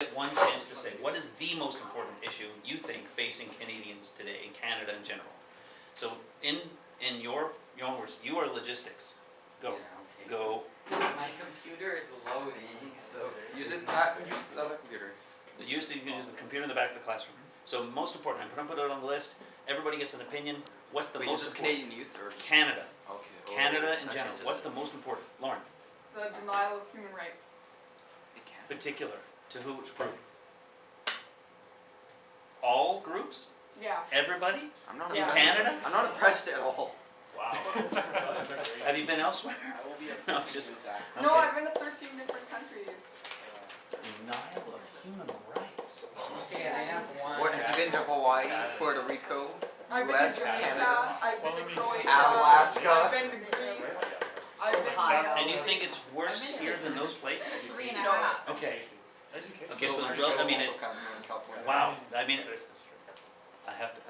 get one chance to say, what is the most important issue you think facing Canadians today, in Canada in general? So in your words, you are logistics. Go, Yeah, okay. go. My computer is loading, so. Use the computer. You can use the computer in the back of the classroom. So most important, I'm gonna put it on the list. Everybody gets an opinion. What's the Wait, most is this important? Canadian youth or just Canada. okay? Canada in general. What's the most important? Lauren. The denial of human rights. Particular to which group? All groups? Yeah. Everybody? I'm not Yeah. impressed. Canada? I'm not impressed at all. Wow. Have you been elsewhere? I will be a No, prison just- exact. No, Okay. I've been to 13 different countries. Denial of human rights. Okay, I have one. What, have you been to Hawaii, Puerto Rico, I've been US, to Jamaica, Canada, I've been to Croatia, Alaska? I've been to Greece, I've been Ohio. And you think it's worse here than those places? 3.5. Okay. Okay, so, Toronto I mean, also counts as California. wow, I mean, I have to,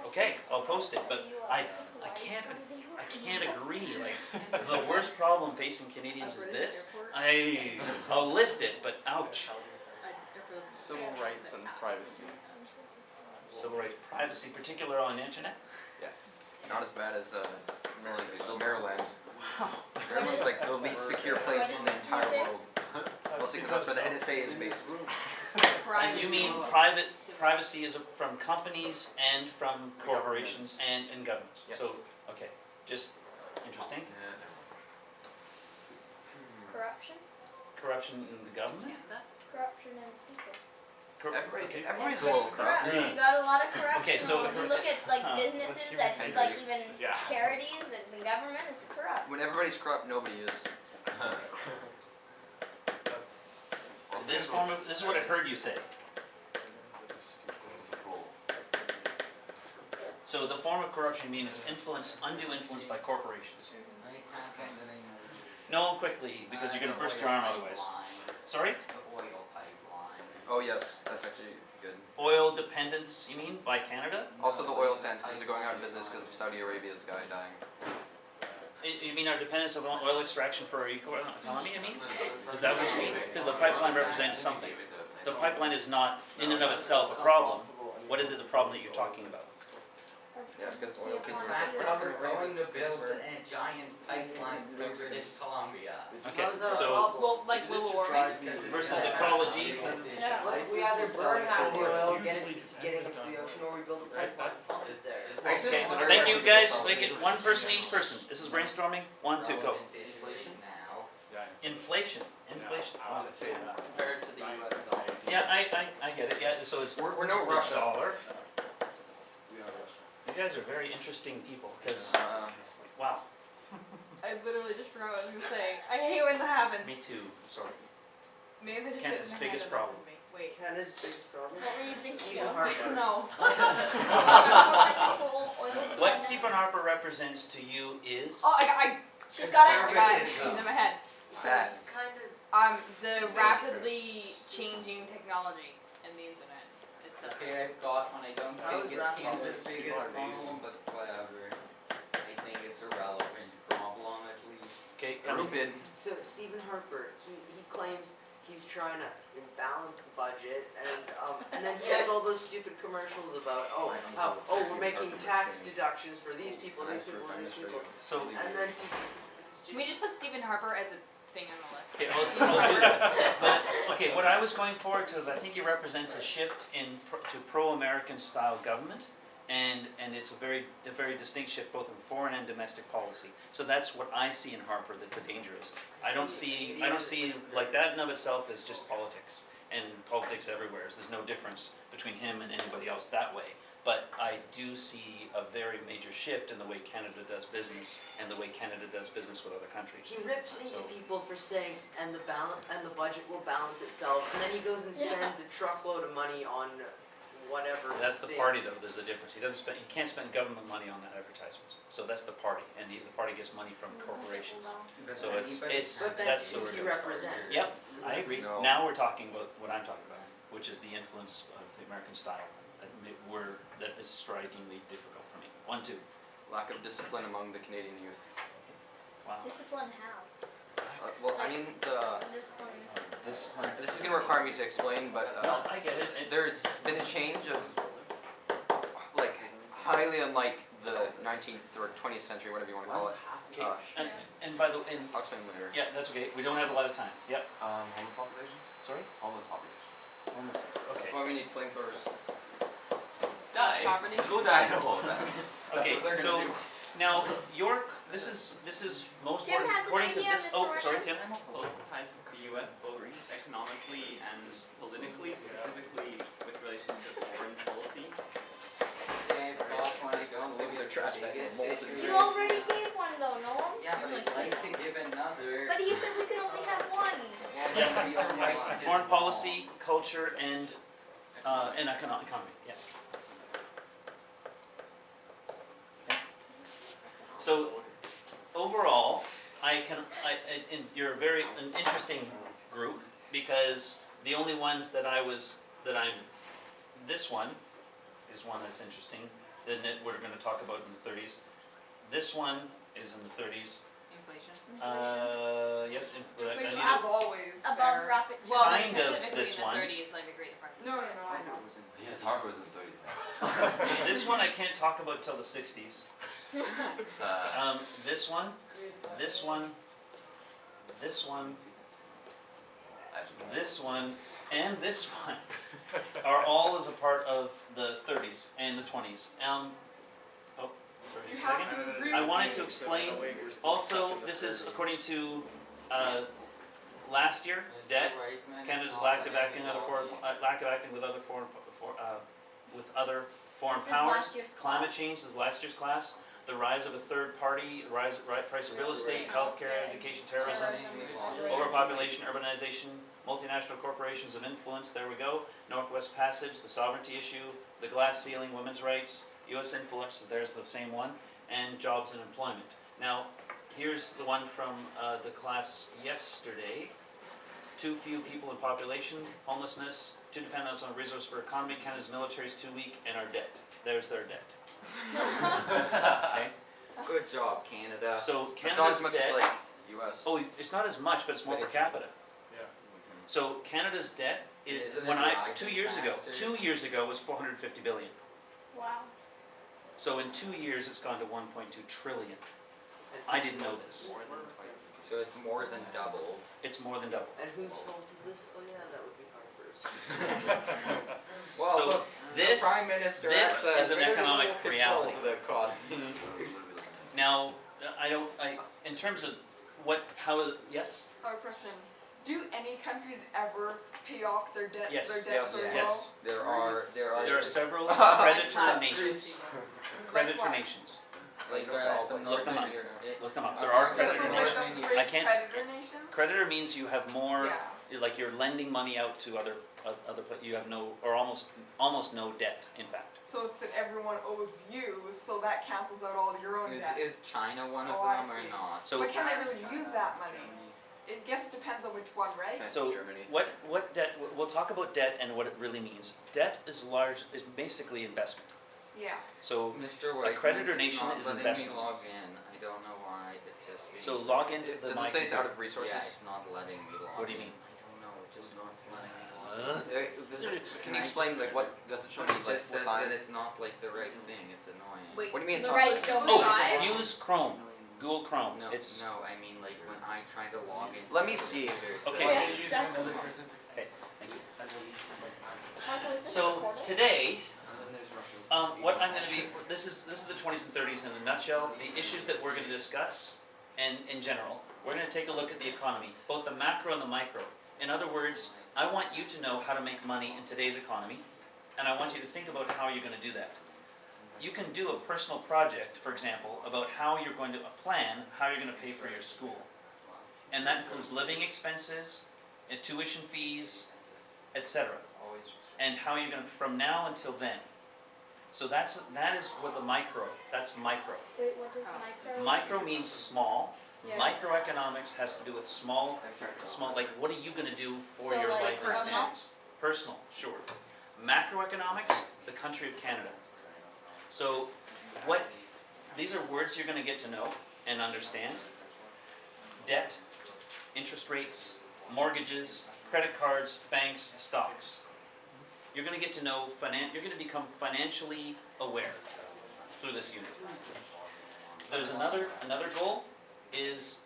okay, I'll post it, but I can't agree, like, the worst problem facing Canadians is this. I'll list it, but ouch. Civil rights and privacy. Civil rights, privacy, particular on the internet. Yes. Not as bad as Maryland. Maryland's like the least secure place in the entire world. Mostly because that's where the NSA is based. And you mean privacy is from companies and from corporations and governments? Yes. So, okay, just interesting. Corruption? Corruption in the government? Corruption in people. Okay. Everybody's a little corrupt. Yeah. You got a lot of corruption. Okay, so- you look at like Huh. businesses What's that human like behavior? even Yeah. charities and the government is corrupt. When everybody's corrupt, nobody is. This is what I heard you say. So the form of corruption means influence, undue influence by corporations. No, quickly, because you're gonna burst your arm otherwise. Sorry? The oil pipeline. Oh yes, that's actually good. Oil dependence, you mean, by Canada? Also the oil sands, because they're going out of business because of Saudi Arabia's guy dying. You mean our dependence on oil extraction for our economy, I mean? Is that what you mean? Because the pipeline represents something. The pipeline is not in and of itself a problem. What is it, the problem that you're talking about? Yeah, because oil The people fact we're that not we're gonna raise going to it build because a giant pipeline through British Columbia. Okay, How's that a so problem? Well, like global warming. versus ecology. Yeah. Like we either burn half the oil, get it into the ocean, or we build a pipeline. Actually, this is a very Thank you good guys, result. make it one person each person. This is brainstorming, 1, 2, go. Relevant issue now Inflation, inflation. Wow. compared to the US dollar. Yeah, I get it, yeah, so it's. We're no it's the Russia. dollar. You guys are very interesting people, because, wow, I literally just forgot what I was gonna say. I hate when that happens. me too, sorry. Maybe I just Canada's did biggest problem. Wait. Canada's biggest problem. What were you thinking Stephen of? Harper. No. Coal, oil What dependence. Stephen Harper represents to you is? Oh, I She's got it. got it. It's in my head. Bad. It's kind of The rapidly changing technology and the internet. It's Okay, I've got one. I don't How think is it's that Canada's possible? biggest problem, but whatever. I think it's a relevant problem at least. Okay, Rupin. so Stephen Harper. He claims he's trying to balance the budget, and then he has all those stupid commercials about we're making tax deductions for these people, these people, these people, so, and then Can we just put Stephen Harper as a thing on the list? okay, I'll do that. But, okay, what I was going for, because I think he represents a shift to pro-American style government, and it's a very distinct shift both in foreign and domestic policy. So that's what I see in Harper that the danger is. I don't see like that in of itself is just politics, and politics everywhere. So there's no difference between him and anybody else that way. But I do see a very major shift in the way Canada does business and the way Canada does business with other countries. he rips into So- people for saying and the budget will balance itself, and then he goes and spends a truckload of money on whatever. That's the party things. though, there's a difference. He can't spend government money on that advertisements. So that's the party, and the party gets money from corporations. So But that's that's the who word he it was. represents. Yep, I agree. No. Now we're talking about what I'm talking about, which is the influence of the American style. That is strikingly difficult for me. 1, 2. Lack of discipline among the Canadian youth. Wow. Discipline how? Well, I mean the Discipline. this one. This is gonna require me to explain, but No, I get it. there's been a change of, like, highly unlike the 19th or 20th century, whatever you wanna call it. And by the way, I'll explain later. yeah, that's okay, we don't have a lot of time, yep, Homeless population? sorry? Homeless population. Homelessness, okay. That's why we need flamethrowers. Die. Property. Go die. No. Okay, what they're so, gonna do. now, York, this is most Tim important, has an according to idea, this, Mr. oh, sorry, Marshall. Tim? Close ties with the U.S. both economically and politically, specifically with relation to foreign policy. Okay, COP21, Maybe their trash bag biggest molded. issue. You already gave one though, Noam. Yeah, but I'd like to give another. But he said we could only have one. Yeah, foreign policy, culture, and economy, yeah. Okay. So, overall, you're a very, an interesting group, because the only ones this one is one that's interesting, that we're gonna talk about in the 30s. This one is in the 30s. Inflation. Yes, Inflation I is always Above there. rapid. Well, but Kind of specifically this in the one. 30s, like the Great Depression. No, I know. Yes, Harvard was in the 30s. this one I can't talk about till the 60s. This one, this one, this one, this one, and this one are all as a part of the 30s and the 20s. Oh, sorry, You a have second. to agree I with wanted me. to explain, So in a way, we're still also, stuck in the this is 30s. according to last year, Mr. debt, Reitman, Canada's I'll lack of let you acting with other foreign This is powers, last year's climate class. change is last year's class, the rise of a third party, price of real estate, healthcare, education, terrorism, overpopulation, urbanization, multinational corporations of influence, there we go, Northwest Passage, the sovereignty issue, the glass ceiling, women's rights, US influence, there's the same one, and jobs and employment. Now, here's the one from the class yesterday. Too few people in population, homelessness, too dependent on resource for economy, Canada's military is too weak, and our debt. There's their debt. Okay, Good job, Canada. so It's not as Canada's much debt, as like US. oh, it's not as much, but it's more But per capita. Yeah. So Canada's debt, Isn't it when I, rising 2 years ago, faster? 2 years ago was 450 billion. Wow. So in 2 years, it's gone to 1.2 trillion. I didn't know this. So it's more than doubled. It's more than double. And whose fault is this? Oh yeah, that would be Harper's. Well, So look, this- the Prime Minister this has is an very economic little control reality. over the economy. Now, in terms of yes? I have a question. Do any countries ever pay off their debts? Yes. Their debts Yes. are low? Yes. There are There are several creditor Like nations. Like Creditor what? nations. Like some Look them Northern up. Europe. Look them up. There are Is Is creditor there Northern like nations. a Europe. phrase, I can't- creditor nations? Creditor means you have more, Yeah. like you're lending money out to other you have no, or almost no debt, in fact. So it's that everyone owes you, so that cancels out all your own debt. Is China one of Oh, I them or see. not? So, But can they really China, use that money? Germany. It guess it depends on which one, right? Okay, So, Germany. what debt, we'll talk about debt and what it really means. Debt is basically investment. Yeah. So, Mr. Whiteman, creditor it's nation not is letting investment. me log in. I don't know why. It just so log into the Does my it say it's out computer. of resources? Yeah, it's not letting me log in. What do you mean? I don't know. It's just not letting me log in. Can you explain like what does it show me It like just says sign? that it's not like the right thing. It's annoying. Wait, What do you mean it's The not? right domain. Oh, use Chrome, Google Chrome. No, It's no. I mean like when I try to log in. Let me see. Okay. Yeah, exactly. okay. Thank you. Michael, is this So recorded? today, what I'm going to be, this is the 20s and 30s in a nutshell. The issues that we're going to discuss, and in general, we're going to take a look at the economy, both the macro and the micro. In other words, I want you to know how to make money in today's economy, and I want you to think about how you're going to do that. You can do a personal project, for example, about how you're going to plan how you're going to pay for your school, and that includes living expenses, and tuition fees, etc. Always. And how you're going to from now until then. So that is what that's micro. Wait, what does micro? Micro means small. Yeah. Microeconomics has to do with small, like what are you going to do for So, your like, life and personal? standards? Personal, sure. Macroeconomics, the country of Canada. So these are words you're going to get to know and understand. Debt, interest rates, mortgages, credit cards, banks, stocks. You're gonna get to know you're gonna become financially aware through this unit. There's another goal is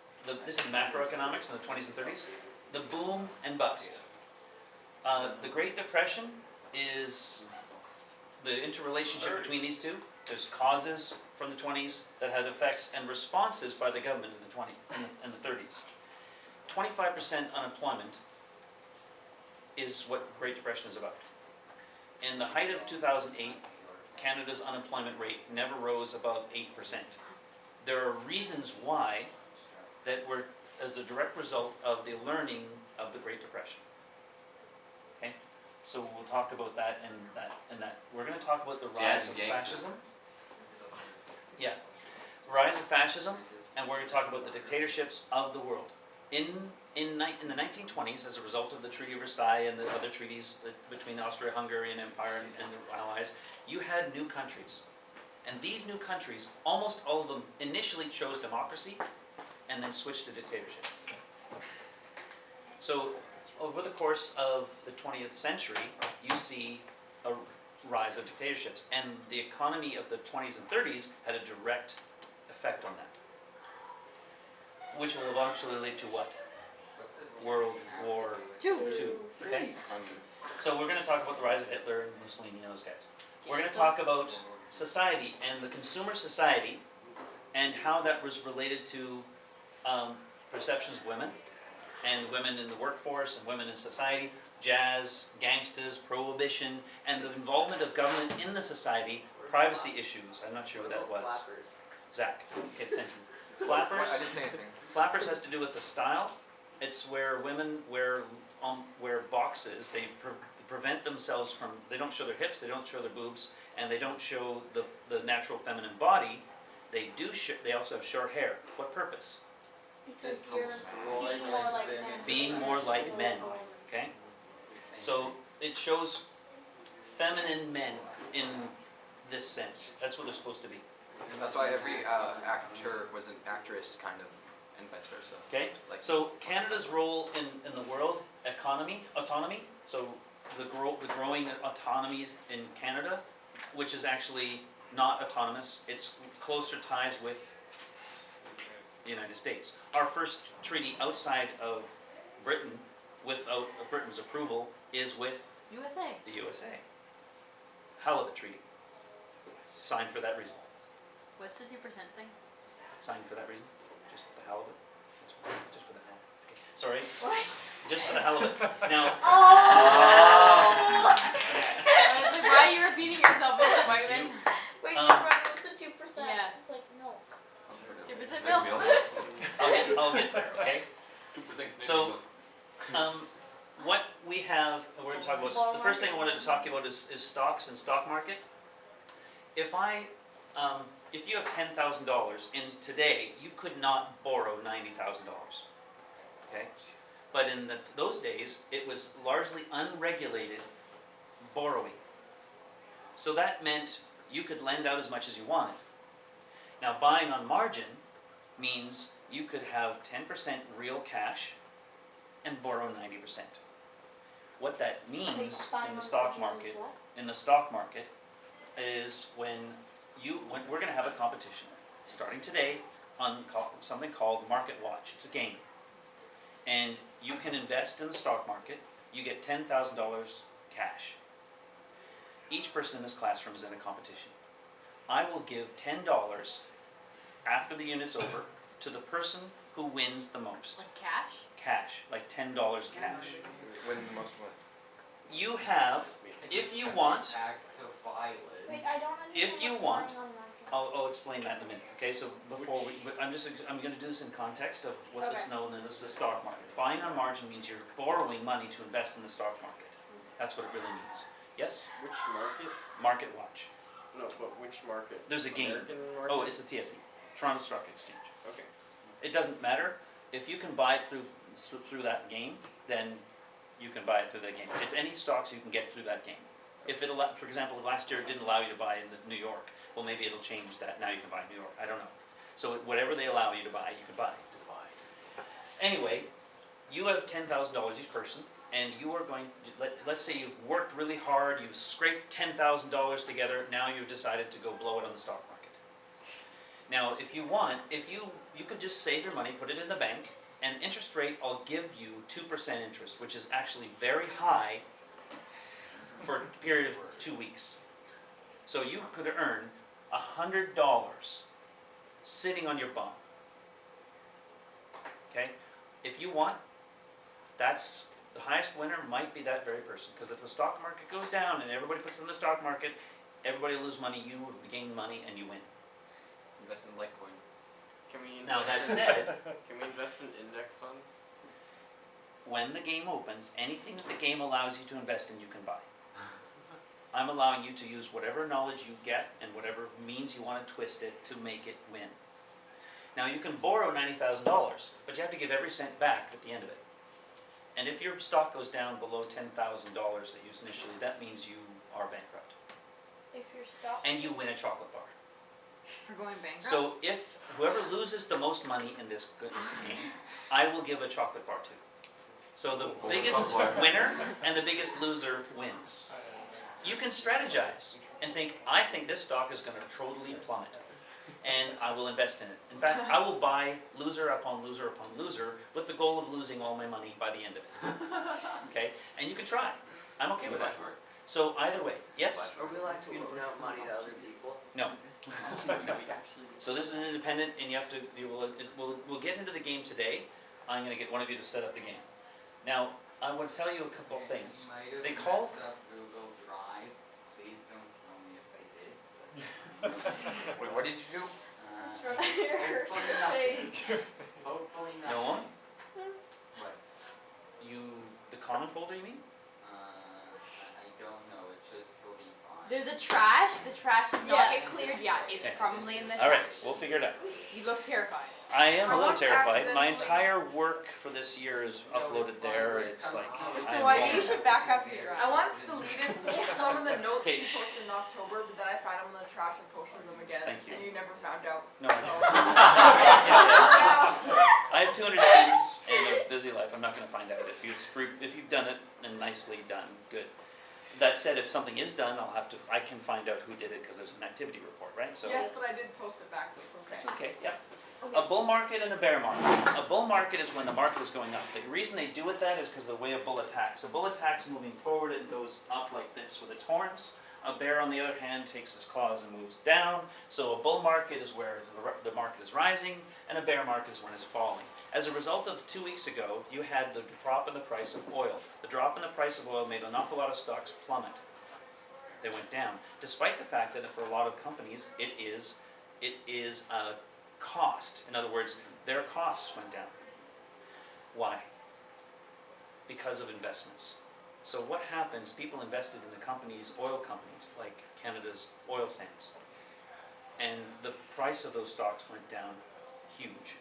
this is macroeconomics in the 20s and 30s, the boom and bust. The Great Depression is the interrelationship between these two. There's causes from the 20s that had effects and responses by the government in the 20s and the 30s. 25% unemployment is what Great Depression is about. In the height of 2008, Canada's unemployment rate never rose above 8%. There are reasons why that were as a direct result of the learning of the Great Depression. Okay? So we'll talk about that and that. We're going to talk about the rise Jazz of and gangsters. fascism. Yeah. Rise of fascism, and we're going to talk about the dictatorships of the world. In the 1920s, as a result of the Treaty of Versailles and the other treaties between the Austro-Hungarian Empire and the Allies, you had new countries. And these new countries, almost all of them initially chose democracy and then switched to dictatorship. So over the course of the 20th century, you see a rise of dictatorships. And the economy of the 20s and 30s had a direct effect on that. Which will eventually lead to what? World War II. Okay? So we're going to talk about the rise of Hitler and Mussolini and those guys. We're going to talk about society and the consumer society and how that was related to perceptions of women and women in the workforce and women in society, jazz, gangsters, prohibition, and the involvement of government in the society, privacy issues. I'm not sure what that was. Flappers. Zach, okay, thank you. I Flappers. didn't say anything. Flappers has to do with the style. It's where women wear boxes. They prevent themselves from. They don't show their hips. They don't show their boobs, and they don't show the natural feminine body. They do. They also have short hair. What purpose? Because you're seeing more like men. Being more like men. Okay. So it shows feminine men in this sense. That's what they're supposed to be. That's why every actor was an actress, kind of, and vice versa. Okay. Like, So Canada's role in the world autonomy. So the growing autonomy in Canada, which is actually not autonomous. It's closer ties with the United States. Our first treaty outside of Britain, without Britain's approval, is with USA. the USA. Halibut Treaty. Signed for that reason. What's the 2% thing? Signed for that reason. Just the halibut. Just for the halibut. Okay. Sorry. What? Just for the halibut. Now. I was like, why are you repeating yourself, Mr. Whiteman? Wait, Um, no, Brian, what's the 2%? Yeah. It's like milk. 2% It's milk. like milk. I'll get there. Okay. 2% So, what we have, we're going to talk about. The first thing I wanted to talk about is stocks and stock market. If you have $10,000 in today, you could not borrow $90,000. Okay, but in those days, it was largely unregulated borrowing. So that meant you could lend out as much as you wanted. Now, buying on margin means you could have 10% real cash and borrow 90%. What that Wait, means buying in the on stock margin is market, what? in the stock market, is when we're going to have a competition starting today on something called Market Watch. It's a game, and you can invest in the stock market. You get $10,000 cash. Each person in this classroom is in a competition. I will give $10 after the unit's over to the person who wins the most. Like cash? Cash, like $10 cash. when the most what? You have, if you want, Wait, I don't understand If you what's want- buying on margin. I'll explain that in a minute. Okay, so before I'm going to do this in context of what this Okay. known as the stock market. Buying on margin means you're borrowing money to invest in the stock market. That's what it really means. Yes? Which market? Market Watch. No, but which market? There's a game. American market? Oh, it's the TSE, Toronto Stock Exchange. Okay. It doesn't matter. If you can buy it through that game, then you can buy it through that game. It's any stocks you can get through that game. If it, for example, last year it didn't allow you to buy in New York, well, maybe it'll change that. Now you can buy in New York. I don't know. So whatever they allow you to buy, you can buy. Anyway, you have $10,000 each person. and you are going, let's say you've worked really hard, you've scraped $10,000 together, now you've decided to go blow it on the stock market. Now, if you want, you could just save your money, put it in the bank, and interest rate, I'll give you 2% interest, which is actually very high for a period of 2 weeks. So you could earn $100 sitting on your bum. Okay? If you want, that's the highest winner might be that very person. Because if the stock market goes down and everybody puts in the stock market, everybody will lose money, you will gain money, and you win. Invest in Litecoin. Can we Now that invest, said, can we invest in index funds? when the game opens, anything that the game allows you to invest in, you can buy. I'm allowing you to use whatever knowledge you get and whatever means you want to twist it to make it win. Now you can borrow $90,000, but you have to give every cent back at the end of it. And if your stock goes down below $10,000 that you used initially, that means you are bankrupt. If you're stopped. And you win a chocolate bar. For going bankrupt. So if whoever loses the most money in this goodness game, I will give a chocolate bar to. So the biggest winner and the biggest loser wins. You can strategize and think, I think this stock is going to totally plummet, and I will invest in it. In fact, I will buy loser upon loser upon loser with the goal of losing all my money by the end of it. Okay? And you can try. I'm okay with that. So either way, yes? Are we allowed to loan out money to other people? No. So this is an independent, and we'll get into the game today. I'm going to get one of you to set up the game. Now, I want to tell you a couple of things. They call- Messed up Google Drive. Please don't tell me if I did. Wait, what did you do? What's wrong with your Hopefully face? nothing. Hopefully nothing. No one? What? The common folder, you mean? I don't know. It should still be fine. There's a trash. The trash did not Yeah. get cleared yet. It's Okay. probably in the All right, trash. we'll figure it out. You look terrified. I am a I little once terrified. My accidentally- entire work for this year is uploaded there. It's like, Mr. I'm White, Maybe you should back up your drive. I once deleted some of the notes Okay. you posted in October, but then I found them in the trash and posted them again. Thank you. And you never found out. no, So. I have 200 students and a busy life. I'm not going to find out if you've done it and nicely done. Good. That said, if something is done, I can find out who did it because there's an activity report, right? So Yes, but I did post it back, so it's okay. it's okay. Yeah. A bull market and a bear market. A bull market is when the market is going up. The reason they do it that is because of the way a bull attacks. A bull attacks moving forward and goes up like this with its horns. A bear, on the other hand, takes his claws and moves down. So a bull market is where the market is rising, and a bear market is when it's falling. As a result of 2 weeks ago, you had the drop in the price of oil. The drop in the price of oil made an awful lot of stocks plummet. They went down, despite the fact that for a lot of companies, it is a cost. In other words, their costs went down. Why? Because of investments. So what happens, people invested in the companies, oil companies, like Canada's oil sands. And the price of those stocks went down huge.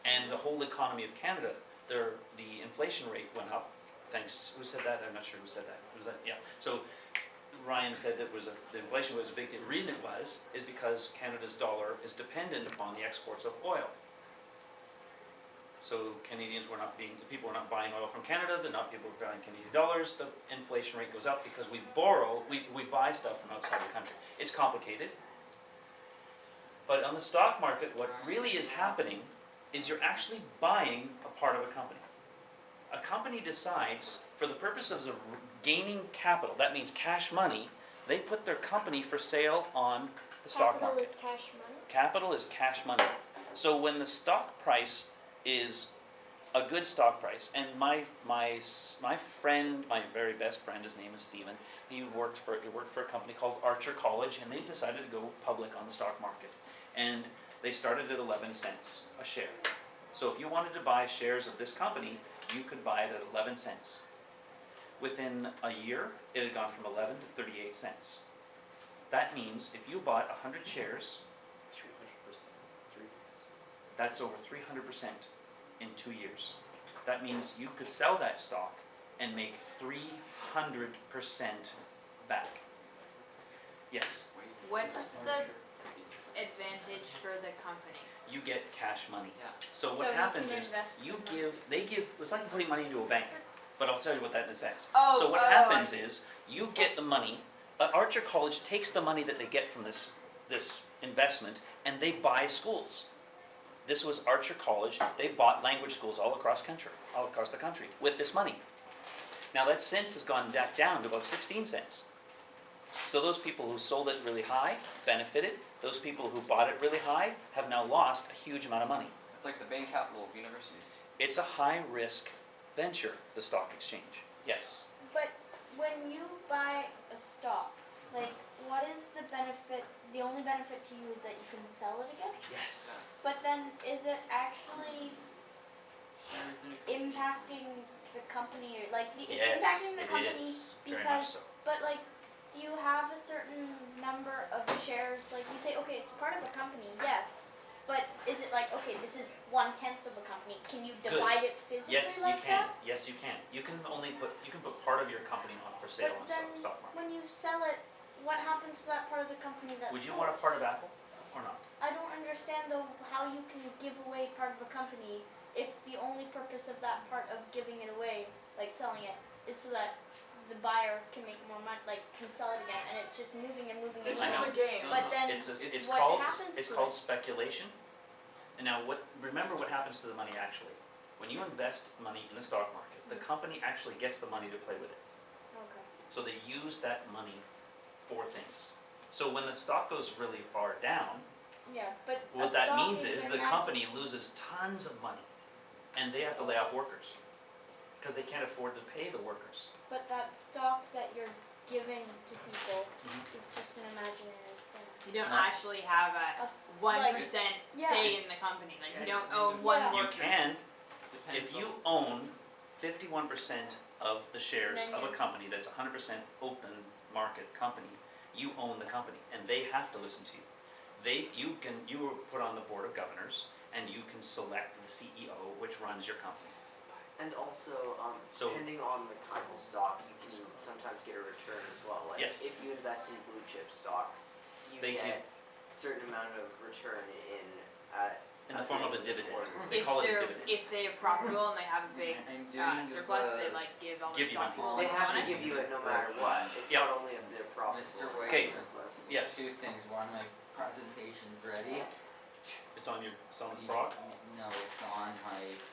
And the whole economy of Canada, the inflation rate went up. Thanks, who said that? I'm not sure who said that. Was that? Yeah. So Ryan said that the inflation was big. The reason it was is because Canada's dollar is dependent upon the exports of oil. So people were not buying oil from Canada, people were buying Canadian dollars, the inflation rate goes up because we buy stuff from outside the country. It's complicated. But on the stock market, what really is happening is you're actually buying a part of a company. A company decides, for the purpose of gaining capital, that means cash money, they put their company for sale on the stock Capital market. is cash money. Capital is cash money. So when the stock price is a good stock price, and my friend, my very best friend, his name is Stephen, he worked for a company called Archer College, and they decided to go public on the stock market. And they started at 11 cents a share. So if you wanted to buy shares of this company, you could buy it at 11 cents. Within a year, it had gone from 11 to 38 cents. That means if you bought 100 shares, 300%. that's over 300% in 2 years. That means you could sell that stock and make 300% back. Yes, What's the advantage for the company? you get cash money. Yeah. So So what you happens can is invest you in give, it's like putting money into a bank. but I'll tell you what that in a second. Oh, So what oh, happens I see. is, you get the money, Archer College takes the money that they get from this investment, and they buy schools. This was Archer College, they bought language schools all across the country, with this money. Now that since has gone back down to about 16 cents. So those people who sold it really high benefited, those people who bought it really high have now lost a huge amount of money. It's like the bank capital of universities. It's a high-risk venture, the stock exchange. Yes. But when you buy a stock, like, what is the benefit, the only benefit to you is that you can sell it again? Yes. But then, is it actually impacting the company, or, like, it's impacting the company, is. Very much because, so. but like, do you have a certain number of shares, like, you say, okay, it's part of a company, yes, but is it like, okay, this is 1/10 of a company, can you Good. divide it physically Yes, you like can. that? Yes, you can. You can put part of your company on for sale on But then, the stock market. when you sell it, what happens to that part of the company that's Would you sold? want a part of Apple or not? I don't understand though how you can give away part of a company if the only purpose of that part of giving it away, like selling it, is so that the buyer can make more money, like can sell it again, and it's just moving and moving and It's I just know. a game. But then, It's what called happens it's to called it? speculation. And now remember what happens to the money actually. When you invest money in the stock market, the company actually gets the money to play with it. Okay. So they use that money for things. So when the stock goes really far down, Yeah, but a what that stock means is an the act- company loses tons of money and they have to lay off workers because they can't afford to pay the workers. But that stock that you're giving to people Mhm. is just an imaginary thing. You It's don't not- actually have a A- 1% Yeah. say in the company, like you Yeah, don't you own can- one Yeah. You worker. can, Depends if you on- own 51% of the shares Then of a you- company that's 100% open market company, you own the company and they have to listen to you. You were put on the board of governors and you can select the CEO which runs your company. And also, So- depending on the kind of stock, you can sometimes get a return as well. Like, Yes. if you invest in blue chip stocks, you They get give- a certain amount of return In the form of a dividend. Or- They If call it a they're, dividend. if they are profitable and they have a big I'm doing surplus, the- they like give all their Give you stock money. all They in have to bonus. give you it no matter what. It's Yep. not only if they're profitable. Mr. White. Okay. Surplus. Yes, Two things, one, my presentation's ready. it's on the frog. No, it's on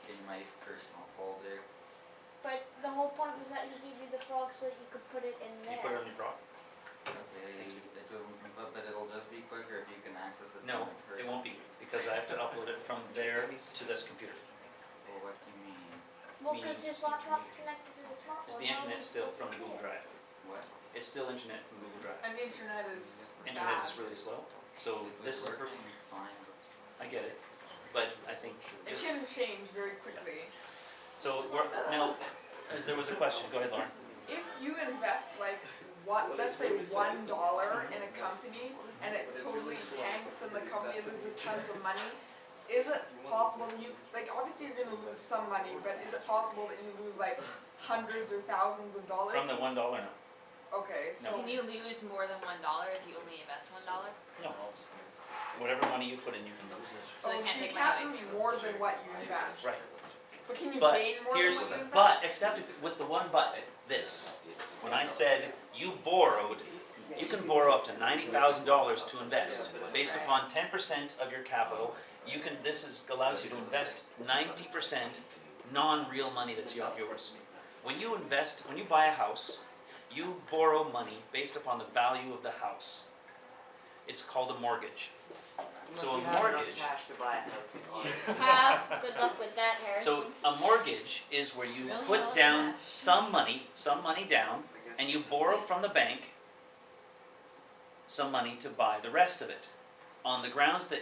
in my personal folder. But the whole point was that he gave you the frog so that you could put it in Can you there. put it on your frog? Okay, but it'll just be quicker if you can access it. No, from my it won't be, because I have to upload it from there to this computer. Well, what do you mean? Well, because his laptop's connected to the smartphone. It's the how are internet we still supposed from to the see Google it? Drive. What? It's still internet from Google Drive. And the internet is Internet bad. is really slow, so It this was is, working fine. I get it, but I think It just, can change very quickly. so now, there was a question, go ahead Lauren. If you invest like what, let's say $1 in a company and it totally tanks and the company loses tons of money, is it possible that you, like obviously you're gonna lose some money, but is it possible that you lose like hundreds or thousands of dollars? From the $1, no. Okay, so. Can you lose more than $1 if you only invest $1? No. Whatever money you put in, you can lose. So they Oh, can't so you take can't money away lose from you. more than what you invest. Right. But can you But gain more here's, than what you invest? but except if, with the one but, this, when I said you borrowed, you can borrow up to $90,000 to invest, based upon 10% of your capital, allows you to invest 90% non-real money that's yours. When you buy a house, you borrow money based upon the value of the house. It's called a mortgage. So Unless a you have mortgage- enough cash to buy a house. Good luck with that, Harrison. So a mortgage is where you Really put well down done. some money down, and you borrow from the bank some money to buy the rest of it. On the grounds that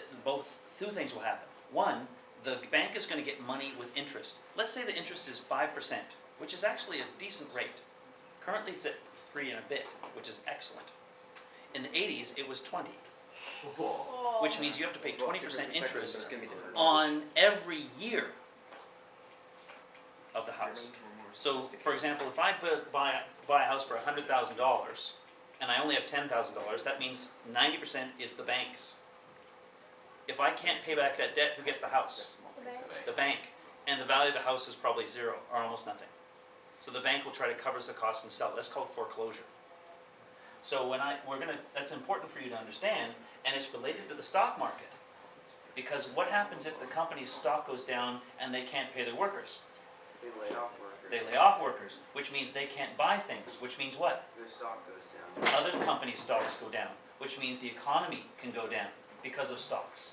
two things will happen. One, the bank is going to get money with interest. Let's say the interest is 5%, which is actually a decent rate. Currently it's at 3 and a bit, which is excellent. In the 80s, it was 20, which means you have to pay 20% interest on every year of the house. So, for example, if I buy a house for $100,000 and I only have $10,000, that means 90% is the bank's. If I can't pay back that debt, who gets the house? The bank. The bank. And the value of the house is probably zero or almost nothing. So the bank will try to cover the cost and sell it. That's called foreclosure. So that's important for you to understand, and it's related to the stock market. Because what happens if the company's stock goes down and they can't pay their workers? They lay off workers. They lay off workers, which means they can't buy things, which means what? Their stock goes down. Other companies' stocks go down, which means the economy can go down because of stocks.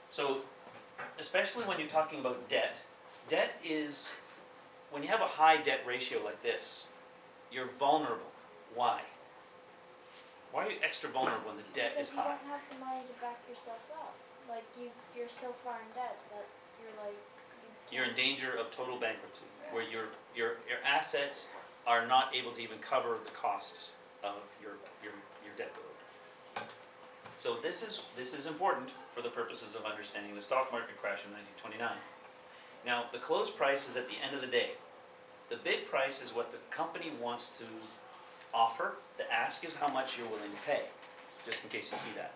So, especially when you're talking about debt, debt is, when you have a high debt ratio like this, you're vulnerable. Why? Why are you extra vulnerable when the debt is Because you high? don't have the money to back yourself up. Like you're so far in debt that you're like. You're in danger of total bankruptcy, where your assets are not able to even cover the costs of your debt load. So this is important for the purposes of understanding the stock market crash in 1929. Now, the close price is at the end of the day. The bid price is what the company wants to offer. The ask is how much you're willing to pay, just in case you see that.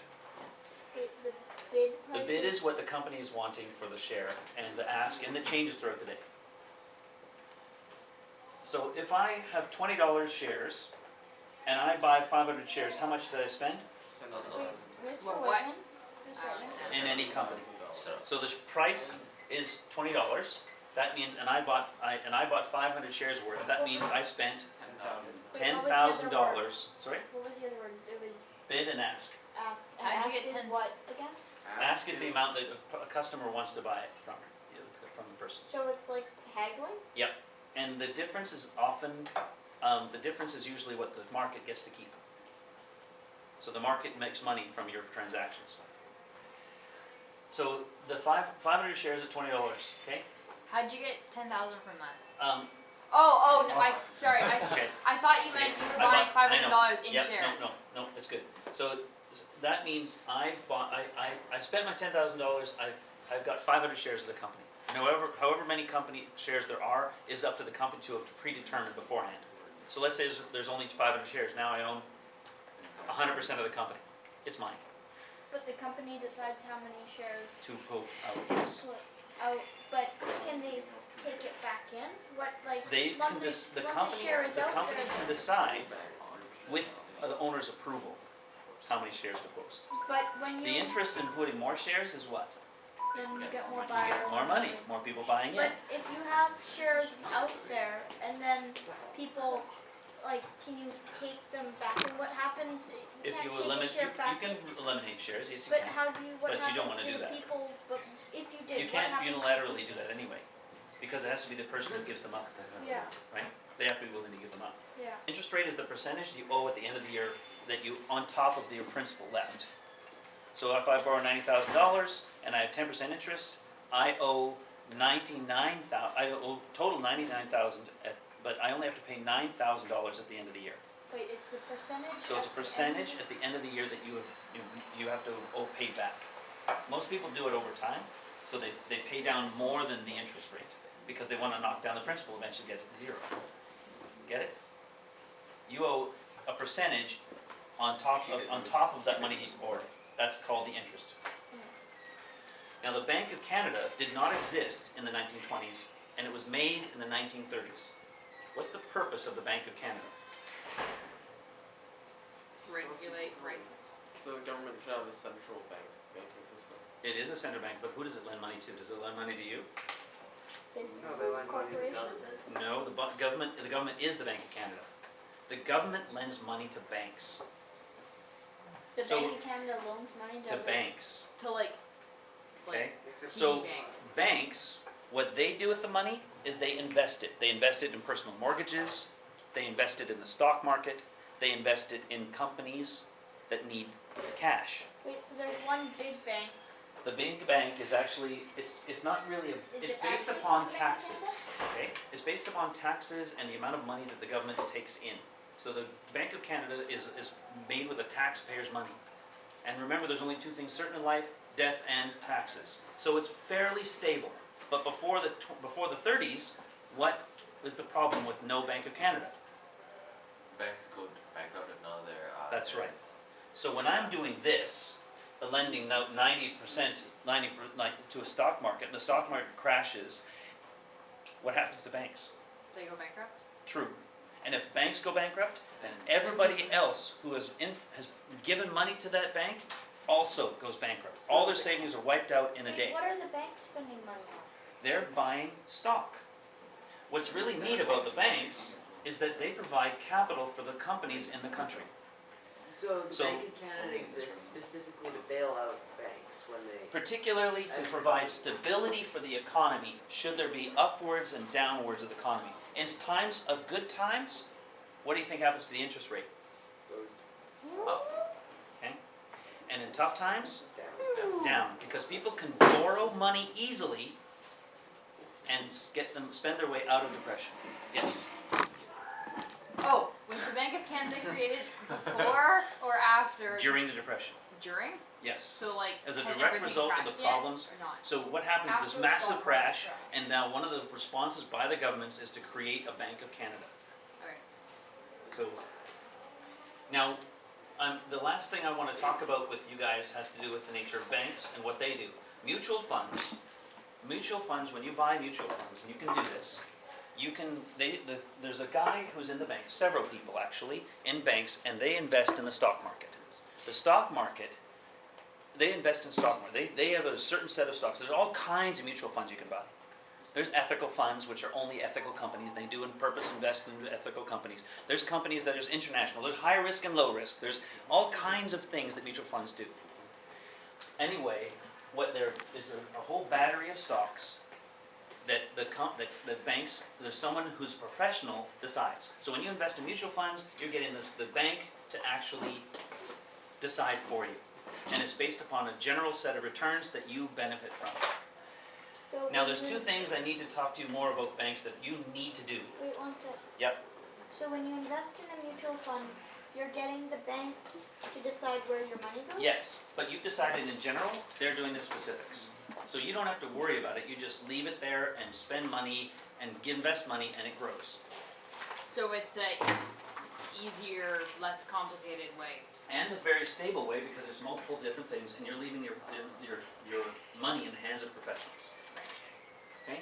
The bid The price. bid is what the company is wanting for the share, and the ask, and it changes throughout the day. So if I have $20 shares, and I buy 500 shares, how much did I spend? Wait, Mr. Well, Whitman. what? Mr. I Whitman. understand. In any company. So, So the price is $20. That means, and I bought 500 shares worth. That means I spent $10,000. Wait, what was the other $10,000. Sorry, What was the other word? It was bid and ask. ask. And How'd you ask get is 10? what again? Ask is the amount that a customer wants to buy it from the person. So it's like haggling. And the difference is often, the difference is usually what the market gets to keep. So the market makes money from your transactions. So the 500 shares at $20, okay? How'd you get 10,000 from that? Oh, no, Sorry, Okay. I thought you Okay. meant you were I buying bought- I know. $500 in Yep, shares. No, it's good. So that means I spent my $10,000, I've got 500 shares of the company. However many company shares there are is up to the company to have predetermined beforehand. So let's say there's only 500 shares, now I own 100% of the company. It's mine But the company decides how many shares to put out, yes. put out. But can they take it back in? What like They can, once the once company, a share is the out company there? can decide with the owner's approval how many shares to post. But when The you interest in putting more shares is what? then you get more You buyers. get more money, more people buying in. But if you have shares out there and then people like, can you take them back? And what happens? You If can't you take eliminate, a share you back. can eliminate shares, yes you But can. how do you? What But you don't happens wanna do to that. people? But if you did, You what can't happens? unilaterally do that anyway, because it has to be the person who gives them up, Yeah, right? They have to be willing to give them up. yeah. Interest rate is the percentage you owe at the end of the year that you, on top of your principal left. So if I borrow $90,000 and I have 10% interest, I owe I owe total 99,000 but I only have to pay $9,000 at the end of the year. Wait, it's a percentage. So it's a at the end of percentage at the end of the year that you have to pay back. Most people do it over time, so they pay down more than the interest rate, because they wanna knock down the principal, eventually get it to zero. Get it? You owe a percentage on top of that money he's borrowed. That's called the interest. Now, the Bank of Canada did not exist in the 1920s, and it was made in the 1930s. What's the purpose of the Bank of Canada? Regulate prices. So the government could have a central banking system. It is a central bank, but who does it lend money to? Does it lend money to you? Businesses, corporations. No, the government is the Bank of Canada. The government lends money to banks. The So- Bank of Canada loans money To banks, To like okay? Except So- bank. Banks, what they do with the money is they invest it. They invest it in personal mortgages, they invest it in the stock market, they invest it in companies that need cash. Wait, so there's one big bank. The big bank is actually, it's not really, Is it's it based actually upon the Bank of taxes, okay? It's based upon taxes and the amount of money that the government takes in. So the Bank of Canada is made with the taxpayers' money. And remember, there's only two things certain in life, death and taxes. So it's fairly stable. But before the 30s, what was the problem with no Bank of Canada? banks could bankrupt if none of their. That's right. So when I'm doing this, lending now 90% to a stock market, and the stock market crashes, What happens to banks? They go bankrupt? True. And if banks go bankrupt, then everybody else who has given money to that bank also goes bankrupt. All their savings are wiped out in a Wait, day. what are the banks spending money on? They're buying stock. What's really neat about the banks is that they provide capital for the companies in the country. So the So- Bank of Canada exists specifically to bail out banks when they. Particularly to provide stability for the economy, should there be upwards and downwards of the economy. In times of good times, what do you think happens to the interest rate? Okay? And in tough times, down, because people can borrow money easily and spend their way out of depression. Yes. Oh, was the Bank of Canada created before or after? During the depression. During? Yes. So like, As a had direct everything result of the crashed yet, problems. or not? So what happens is After this the massive stock market crash, crash. and now one of the responses by the governments is to create a Bank of Canada. Alright. So, now, the last thing I want to talk about with you guys has to do with the nature of banks and what they do. Mutual funds, when you buy mutual funds, and you can do this, there's a guy who's in the bank, several people actually, in banks, and they invest in the stock market. The stock market, they invest in stock market. They have a certain set of stocks. There's all kinds of mutual funds you can buy. There's ethical funds, which are only ethical companies. They do on purpose invest in ethical companies. There's companies that are international. There's high risk and low risk. There's all kinds of things that mutual funds do. Anyway, it's a whole battery of stocks that the banks, there's someone who's professional decides. So when you invest in mutual funds, you're getting the bank to actually decide for you. And it's based upon a general set of returns that you benefit from. So Now, when there's you- two things I need to talk to you more about banks that you need to do. Wait one sec. Yep. So when you invest in a mutual fund, you're getting the banks to decide where your money goes? Yes, but you've decided in general, they're doing the specifics. So you don't have to worry about it, you just leave it there and spend money and invest money and it grows. So it's a easier, less complicated way. And a very stable way because there's multiple different things and you're leaving your money in the hands of professionals. Okay?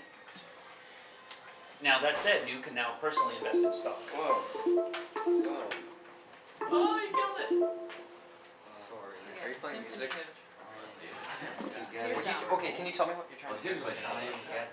Now that said, you can now personally invest in stock. Whoa. Whoa. Oh, you killed it! Sorry. So, Are you playing music? symptomative. To Here's get ours. Okay, can you tell me what you're trying Well, to do? here's what try and get